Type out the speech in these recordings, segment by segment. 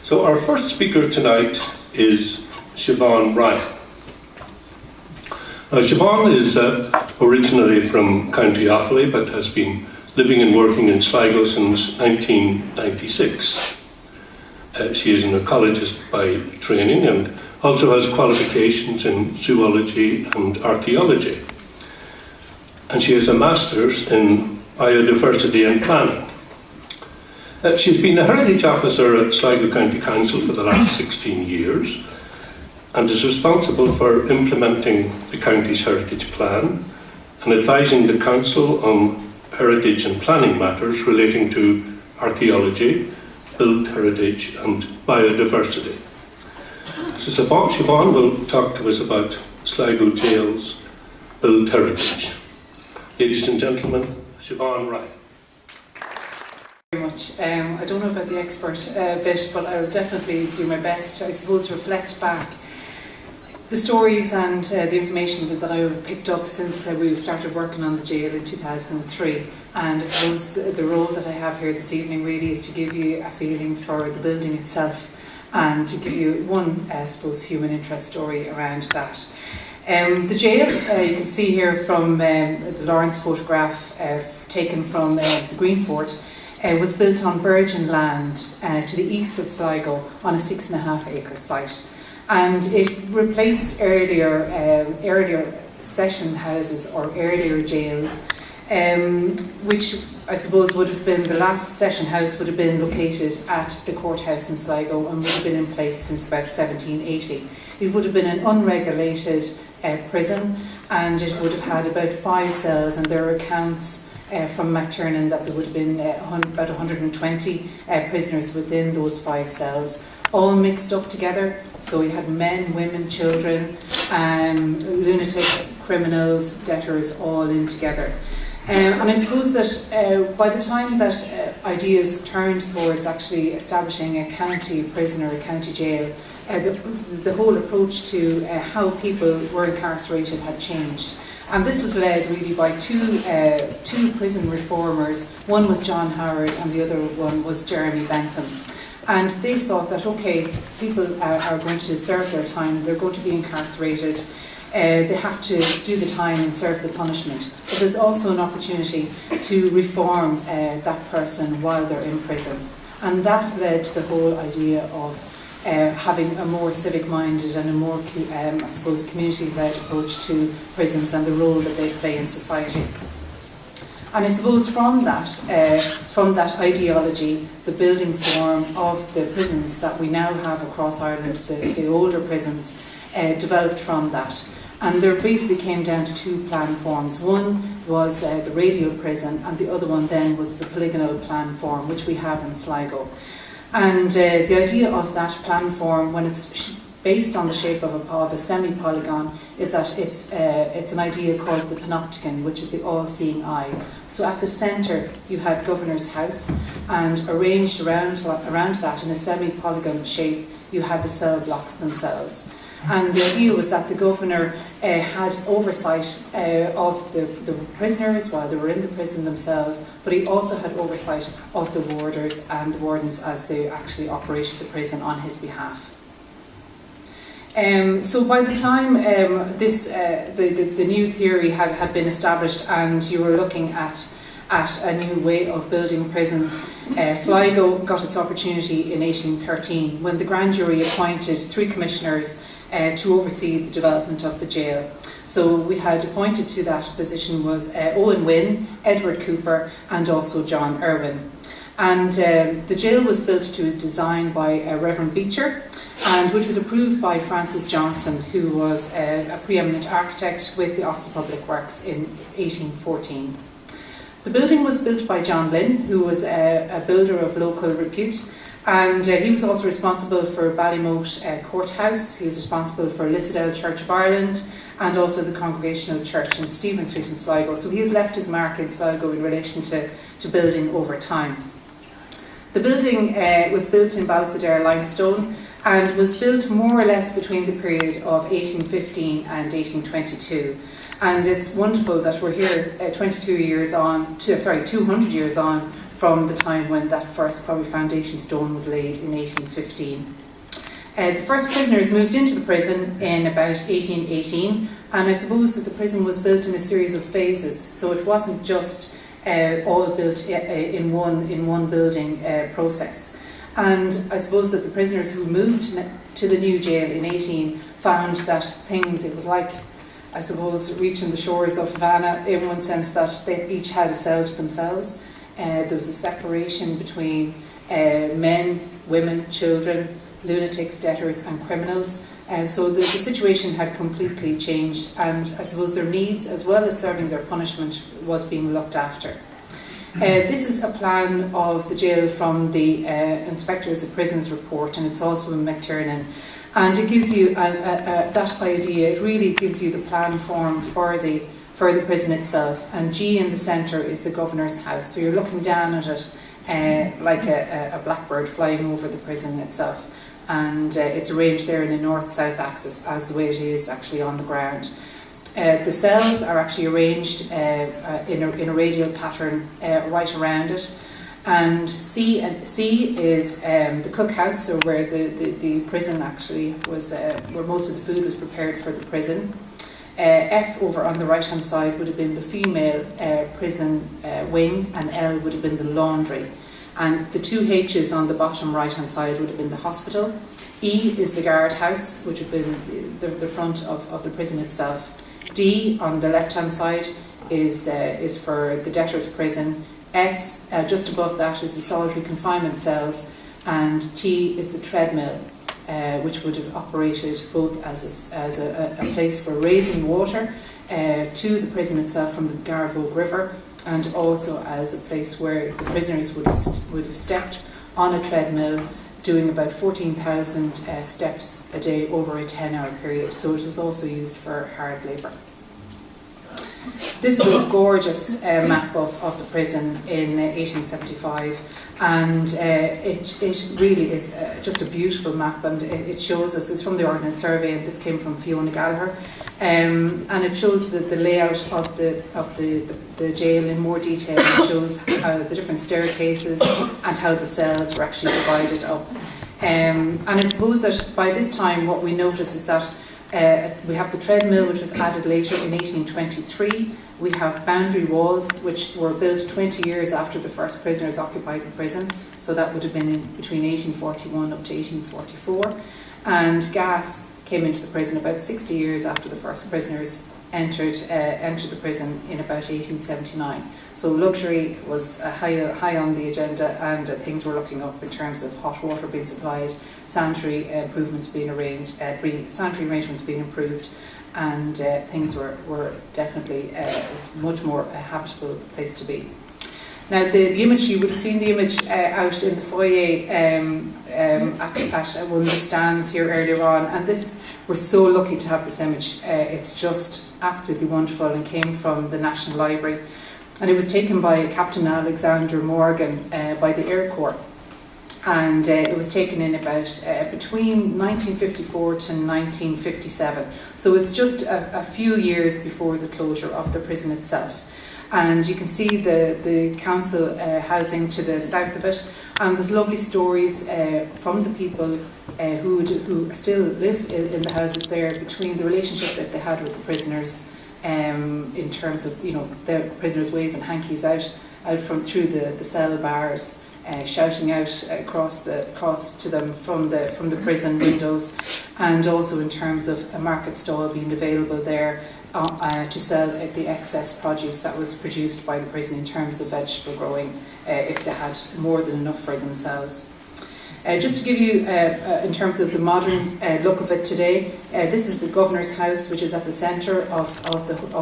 So our first speaker tonight is Siobhán Ryan. Now, Siobhán is originally from County Offaly, but has been living and working in Sligo since 1996. She is an ecologist by training and also has qualifications in zoology and archaeology. And she has a master's in biodiversity and planning. She's been a heritage officer at Sligo County Council for the last 16 years and is responsible for implementing the county's heritage plan and advising the council on heritage and planning matters relating to archaeology, built heritage and biodiversity. So Siobhán will talk to us about Sligo Gaol's built heritage. Ladies and gentlemen, Siobhán Ryan. Very much. I don't know about the expert bit, but I will definitely do my best to, I suppose, reflect back the stories and the information that I have picked up since we started working on the jail in 2003. And I suppose the role that I have here this evening really is to give you a feeling for the building itself and to give you one, I suppose, human interest story around that. The jail, you can see here from the Lawrence photograph taken from the Green Fort, was built on virgin land to the east of Sligo on a 6.5 acre site. And it replaced earlier session houses or earlier jails, which I suppose would have been, the last session house would have been located at the courthouse in Sligo and would have been in place since about 1780. It would have been an unregulated prison, and it would have had about 5 cells, and there are accounts from McTurnan that there would have been about 120 prisoners within those 5 cells, all mixed up together. So you had men, women, children, lunatics, criminals, debtors, all in together. And I suppose that by the time that ideas turned towards actually establishing a county prison or a county jail, the whole approach to how people were incarcerated had changed. And this was led really by two prison reformers. One was John Howard and the other one was Jeremy Bentham. And they thought that, okay, people are going to serve their time, they're going to be incarcerated, they have to do the time and serve the punishment. But there's also an opportunity to reform that person while they're in prison. And that led to the whole idea of having a more civic-minded and a more, I suppose, community-led approach to prisons and the role that they play in society. And I suppose from that ideology, the building form of the prisons that we now have across Ireland, the older prisons, developed from that. And there basically came down to 2 plan forms. One was the radial prison, and the other one then was the polygonal plan form, which we have in Sligo. And the idea of that plan form, when it's based on the shape of a semi-polygon, is that it's an idea called the panopticon, which is the all-seeing eye. So at the centre you had Governor's House, and arranged around that in a semi-polygon shape you had the cell blocks themselves. And the idea was that the governor had oversight of the prisoners while they were in the prison themselves, but he also had oversight of the warders and the wardens as they actually operated the prison on his behalf. So by the time the new theory had been established and you were looking at a new way of building prisons, Sligo got its opportunity in 1813 when the grand jury appointed 3 commissioners to oversee the development of the jail. So we had appointed to that position was Owen Wynne, Edward Cooper and also John Irwin. And the jail was built to a design by Reverend Beecher, and which was approved by Francis Johnson, who was a preeminent architect with the Office of Public Works in 1814. The building was built by John Lynn, who was a builder of local repute, and he was also responsible for Ballymote Courthouse. He was responsible for Lissadell Church of Ireland and also the Congregational Church in Stephen Street in Sligo. So he has left his mark in Sligo in relation to building over time. The building was built in Ballysadare limestone and was built more or less between the period of 1815 and 1822. And it's wonderful that we're here 200 years on from the time when that first probably foundation stone was laid in 1815. The first prisoners moved into the prison in about 1818, and I suppose that the prison was built in a series of phases, so it wasn't just all built in one building process. And I suppose that the prisoners who moved to the new jail in 18 found that it was like, I suppose, reaching the shores of Havana, in one sense that they each had a cell to themselves. There was a separation between men, women, children, lunatics, debtors and criminals. So the situation had completely changed, and I suppose their needs, as well as serving their punishment, was being looked after. This is a plan of the jail from the Inspectors of Prisons report, and it's also in McTiernan. And it gives you that idea. It really gives you the plan form for the prison itself. And G in the centre is the governor's house. So you're looking down at it like a blackbird flying over the prison itself. And it's arranged there in a north-south axis, as the way it is actually on the ground. The cells are actually arranged in a radial pattern right around it. And C is the cookhouse, so where the prison actually was, where most of the food was prepared for the prison. F over on the right hand side would have been the female prison wing, and L would have been the laundry. And the two H's on the bottom right hand side would have been the hospital. E is the guard house, which would have been the front of the prison itself. D on the left hand side is for the debtors' prison. S, just above that, is the solitary confinement cells, and T is the treadmill, which would have operated both as a place for raising water to the prison itself from the Garvogue River, and also as a place where the prisoners would have stepped on a treadmill, doing about 14,000 steps a day over a 10-hour period. So it was also used for hard labour. This is a gorgeous map of the prison in 1875, and it really is just a beautiful map, and it shows us, it's from the Ordnance Survey, and this came from Fiona Gallagher, and it shows the layout of the jail in more detail. It shows how the different staircases and how the cells were actually divided up. And I suppose that by this time what we notice is that we have the treadmill, which was added later in 1823. We have boundary walls, which were built 20 years after the first prisoners occupied the prison. So that would have been between 1841 up to 1844. And gas came into the prison about 60 years after the first prisoners entered the prison in about 1879. So luxury was high on the agenda, and things were looking up in terms of hot water being supplied, sanitary improvements being arranged, sanitary arrangements being improved, and things were definitely much more a habitable place to be. Now the image, you would have seen the image out in the foyer at one of the stands here earlier on, and this, we're so lucky to have this image. It's just absolutely wonderful, and came from the National Library, and it was taken by Captain Alexander Morgan by the Air Corps, and it was taken in about between 1954 to 1957, so it's just a few years before the closure of the prison itself. And you can see the council housing to the south of it, and there's lovely stories from the people who still live in the houses there, between the relationship that they had with the prisoners, in terms of, you know, the prisoners waving hankies out from through the cell bars, shouting out across to them from the prison windows, and also in terms of a market stall being available there to sell the excess produce that was produced by the prison in terms of vegetable growing, if they had more than enough for themselves. Just to give you, in terms of the modern look of it today, this is the Governor's House, which is at the centre of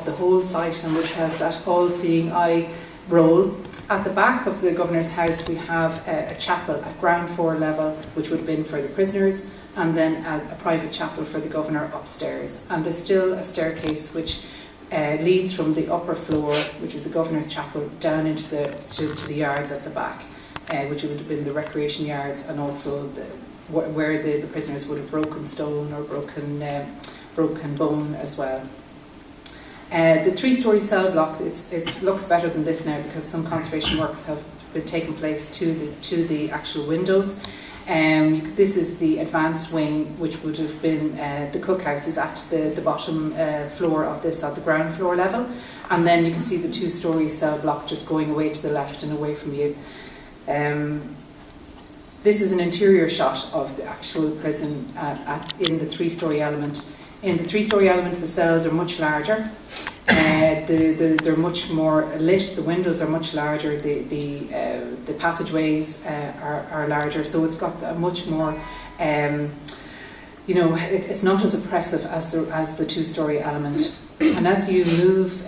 the whole site, and which has that all-seeing eye role. At the back of the Governor's House we have a chapel at ground floor level, which would have been for the prisoners, and then a private chapel for the Governor upstairs. And there's still a staircase which leads from the upper floor, which is the Governor's chapel, down into to the yards at the back, which would have been the recreation yards, and also where the prisoners would have broken stone or broken bone as well. The three-storey cell block, it looks better than this now because some conservation works have been taking place to the actual windows. This is the advanced wing, which would have been the cookhouse is at the bottom floor of this, at the ground floor level. And then you can see the two-storey cell block just going away to the left and away from you. This is an interior shot of the actual prison in the three-storey element. In the three-storey element, the cells are much larger. They're much more lit. The windows are much larger. The passageways are larger. So it's got a much more, it's not as oppressive as the two-storey element. And as you move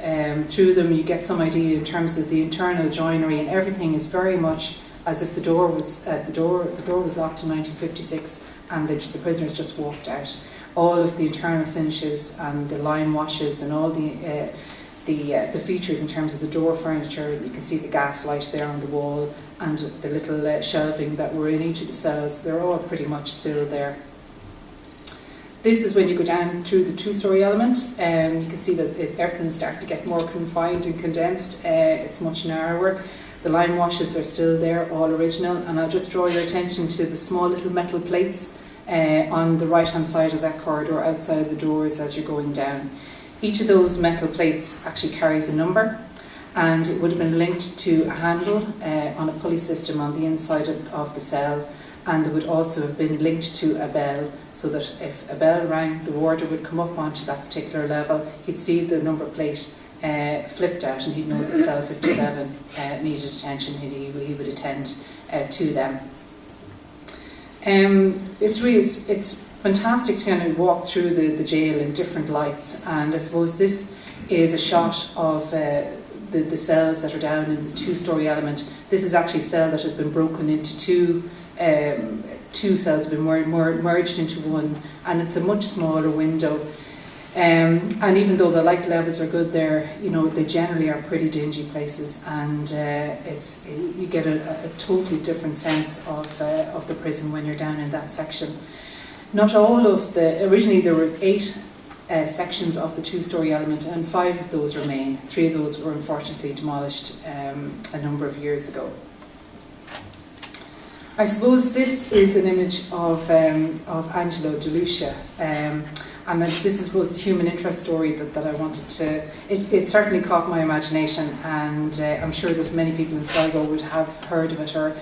through them, you get some idea in terms of the internal joinery, and everything is very much as if the door was locked in 1956, and the prisoners just walked out. All of the internal finishes and the lime washes and all the features in terms of the door furniture. You can see the gas light there on the wall and the little shelving that were in each of the cells. They're all pretty much still there. This is when you go down through the two-storey element. You can see that everything's starting to get more confined and condensed. It's much narrower. The lime washes are still there, all original. And I'll just draw your attention to the small little metal plates on the right-hand side of that corridor outside the doors as you're going down. Each of those metal plates actually carries a number, and it would have been linked to a handle on a pulley system on the inside of the cell, and it would also have been linked to a bell, so that if a bell rang, the warder would come up onto that particular level, he'd see the number plate flipped out, and he'd know that cell 57 needed attention, and he would attend to them. It's fantastic to kind of walk through the jail in different lights, and I suppose this is a shot of the cells that are down in the two-storey element. This is actually a cell that has been broken into two cells, have been merged into one, and it's a much smaller window. And even though the light levels are good there, they generally are pretty dingy places, and you get a totally different sense of the prison when you're down in that section. Not all of originally there were 8 sections of the two-storey element, and 5 of those remain. 3 of those were unfortunately demolished a number of years ago. I suppose this is an image of Angelo De Lucia. And this is, suppose, the human interest story that I wanted to... It certainly caught my imagination, and I'm sure that many people in Sligo would have heard of it or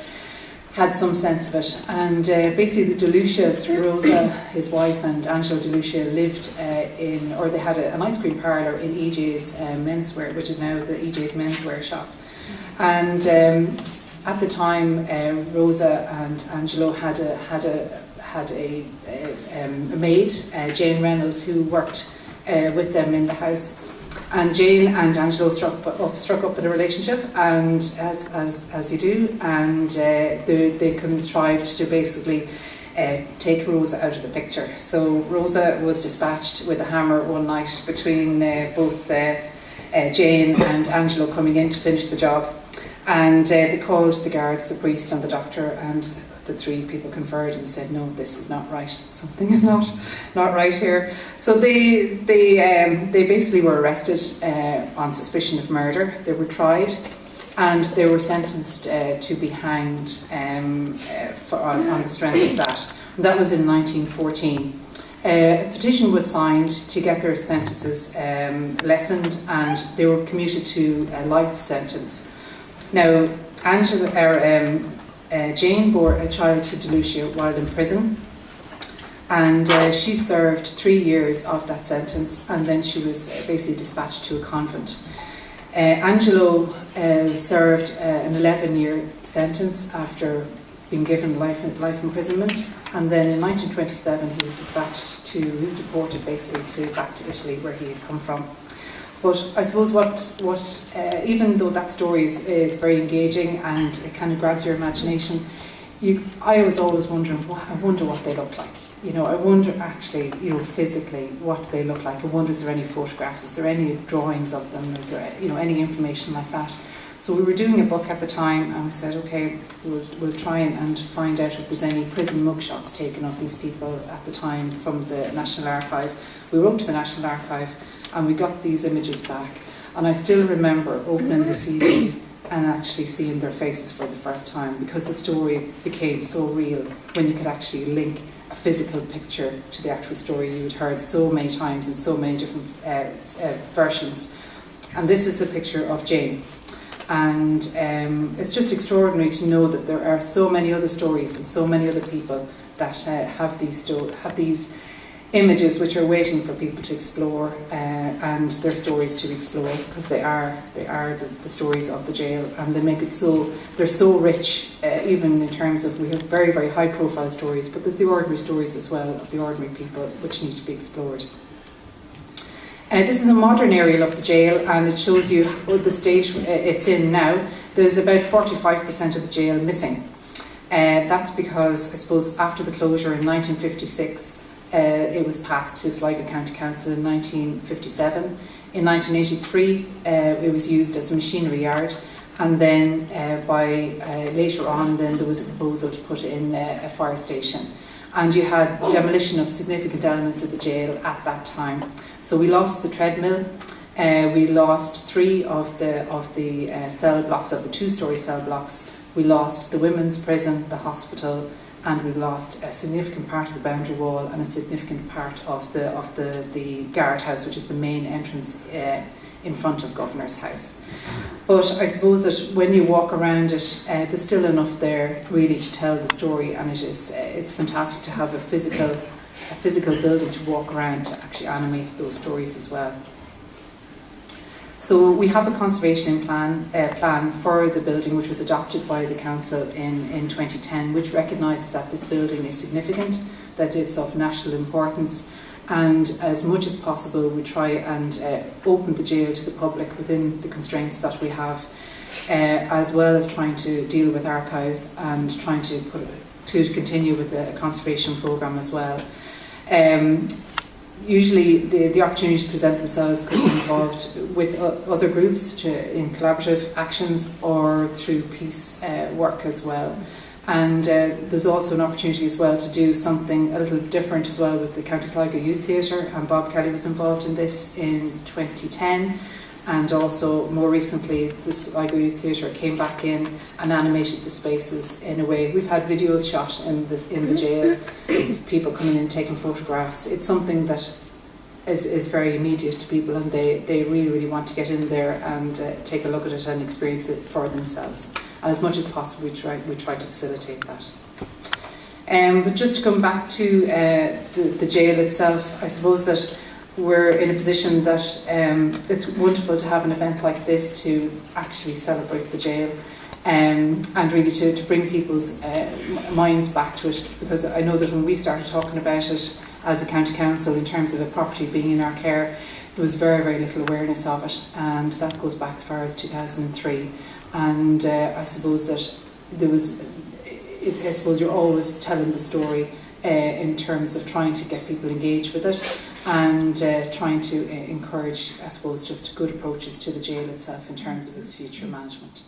had some sense of it. And basically the De Lucias, Rosa, his wife, and Angelo De Lucia lived they had an ice cream parlour in EJ's menswear, which is now the EJ's menswear shop. And at the time, Rosa and Angelo had a maid, Jane Reynolds, who worked with them in the house. And Jane and Angelo struck up in a relationship, and as you do, and they contrived to basically take Rosa out of the picture. So Rosa was dispatched with a hammer one night between both Jane and Angelo coming in to finish the job. And they called the guards, the priest and the doctor, and the 3 people conferred and said, no, this is not right. Something is not right here. So they basically were arrested on suspicion of murder. They were tried, and they were sentenced to be hanged on the strength of that. And that was in 1914. A petition was signed to get their sentences lessened, and they were commuted to a life sentence. Now, Jane bore a child to De Lucia while in prison, and she served 3 years of that sentence, and then she was basically dispatched to a convent. Angelo served an 11-year sentence after being given life imprisonment, and then in 1927 he was deported basically back to Italy, where he had come from. But I suppose what even though that story is very engaging and it kind of grabs your imagination, I was always wondering, I wonder what they look like. I wonder actually, physically what they look like. I wonder, is there any photographs? Is there any drawings of them? Is there, any information like that? So we were doing a book at the time, and we said, okay, we'll try and find out if there's any prison mugshots taken of these people at the time from the National Archive. We wrote to the National Archive, and we got these images back. And I still remember opening the CD and actually seeing their faces for the first time, because the story became so real when you could actually link a physical picture to the actual story you had heard so many times in so many different versions. And this is a picture of Jane. And it's just extraordinary to know that there are so many other stories and so many other people that have these images which are waiting for people to explore, and their stories to explore, because they are the stories of the jail, and they make it so, they're so rich, even in terms of, we have very, very high profile stories, but there's the ordinary stories as well of the ordinary people which need to be explored. This is a modern aerial of the jail, and it shows you the state it's in now. There's about 45% of the jail missing. That's because, I suppose, after the closure in 1956, it was passed to Sligo County Council in 1957. In 1983, it was used as a machinery yard, and then later on, then there was a proposal to put in a fire station. And you had demolition of significant elements of the jail at that time. So we lost the treadmill, we lost 3 of the cell blocks, of the 2-storey cell blocks. We lost the women's prison, the hospital, and we lost a significant part of the boundary wall and a significant part of the guard house, which is the main entrance in front of Governor's House. But I suppose that when you walk around it, there's still enough there really to tell the story, and it's fantastic to have a physical building to walk around to actually animate those stories as well. So we have a conservation plan for the building, which was adopted by the council in 2010, which recognises that this building is significant, that it's of national importance, and as much as possible we try and open the jail to the public within the constraints that we have, as well as trying to deal with archives and trying to continue with the conservation programme as well. Usually the opportunities present themselves because we're involved with other groups in collaborative actions or through peace work as well. And there's also an opportunity as well to do something a little different as well with the County Sligo Youth Theatre, and Bob Kelly was involved in this in 2010. And also more recently the Sligo Youth Theatre came back in and animated the spaces in a way. We've had videos shot in the jail, people coming in taking photographs. It's something that is very immediate to people, and they really, really want to get in there and take a look at it and experience it for themselves. And as much as possible we try to facilitate that. But just to come back to the jail itself, I suppose that we're in a position that it's wonderful to have an event like this to actually celebrate the jail, and really to bring people's minds back to it, because I know that when we started talking about it as a county council in terms of a property being in our care, there was very, very little awareness of it, and that goes back as far as 2003. And I suppose that I suppose you're always telling the story in terms of trying to get people engaged with it, and trying to encourage, I suppose, just good approaches to the jail itself in terms of its future management.